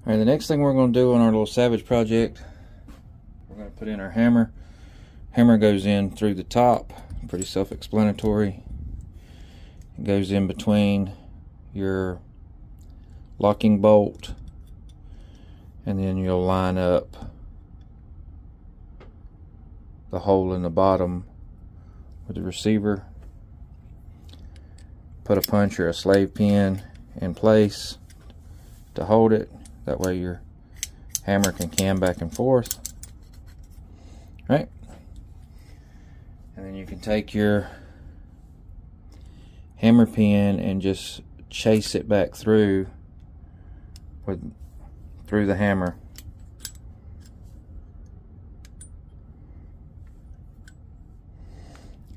Alright, the next thing we're going to do on our little Savage project, we're going to put in our hammer. Hammer goes in through the top, pretty self-explanatory. It goes in between your locking bolt, and then you'll line up the hole in the bottom with the receiver. Put a punch or a slave pin in place to hold it. That way your hammer can cam back and forth. Right? And then you can take your hammer pin and just chase it back through the hammer.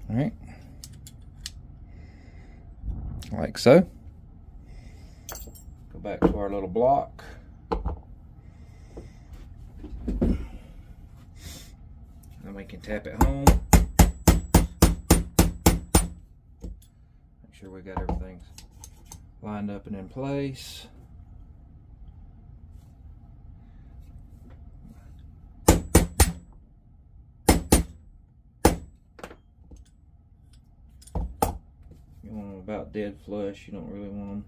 All right, like so. Go back to our little block. Then we can tap it home. Make sure we got everything lined up and in place. You want them about dead flush. You don't really want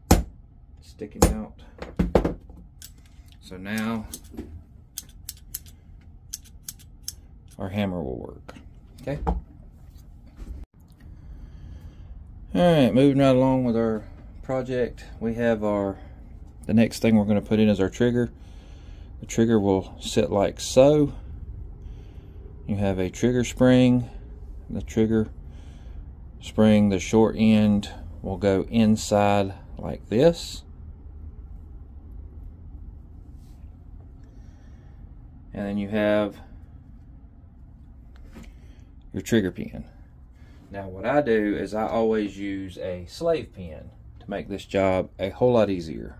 them sticking out. So now our hammer will work. Okay. Alright, moving right along with our project, we have the next thing we're going to put in is our trigger. The trigger will sit like so. You have a trigger spring. The trigger spring, the short end will go inside like this. And then you have your trigger pin. Now what I do is I always use a slave pin to make this job a whole lot easier.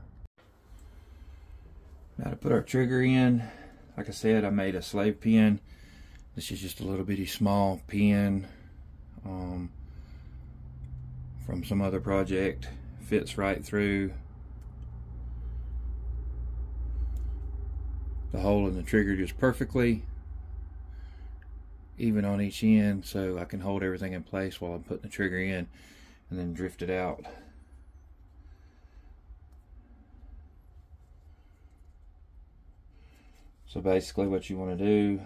Now to put our trigger in, like I said, I made a slave pin. This is just a little bitty small pin from some other project. Fits right through the hole in the trigger just perfectly, even on each end, so I can hold everything in place while I'm putting the trigger in and then drift it out. So basically what you want to do,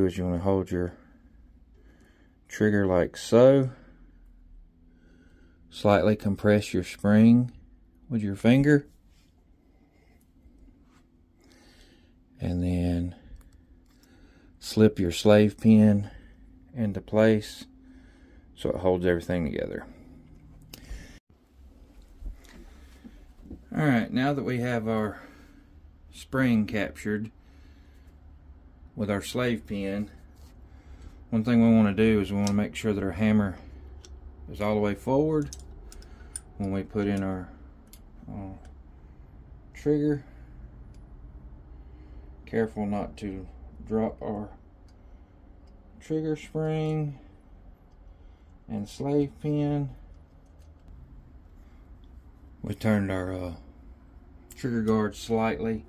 is you want to hold your trigger like so, slightly compress your spring with your finger, and then slip your slave pin into place so it holds everything together. Alright, now that we have our spring captured with our slave pin, one thing we want to do is we want to make sure that our hammer is all the way forward when we put in our trigger. Careful not to drop our trigger spring and slave pin. We turned our trigger guard slightly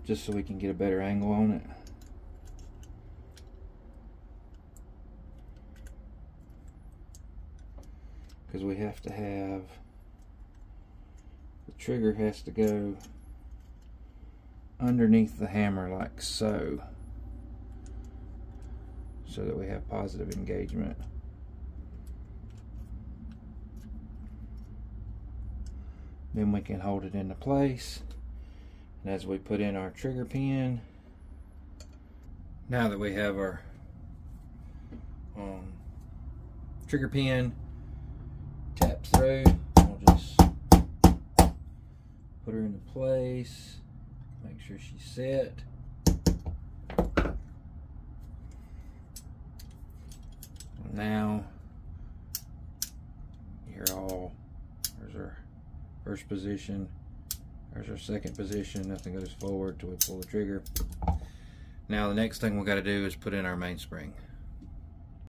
just so we can get a better angle on it. Because we have to have, the trigger has to go underneath the hammer like so, so that we have positive engagement. Then we can hold it into place, and as we put in our trigger pin, now that we have our trigger pin tap through, we'll just put her into place, make sure she's set. Now you're all, there's our first position, there's our second position, nothing goes forward till we pull the trigger. Now the next thing we got to do is put in our mainspring.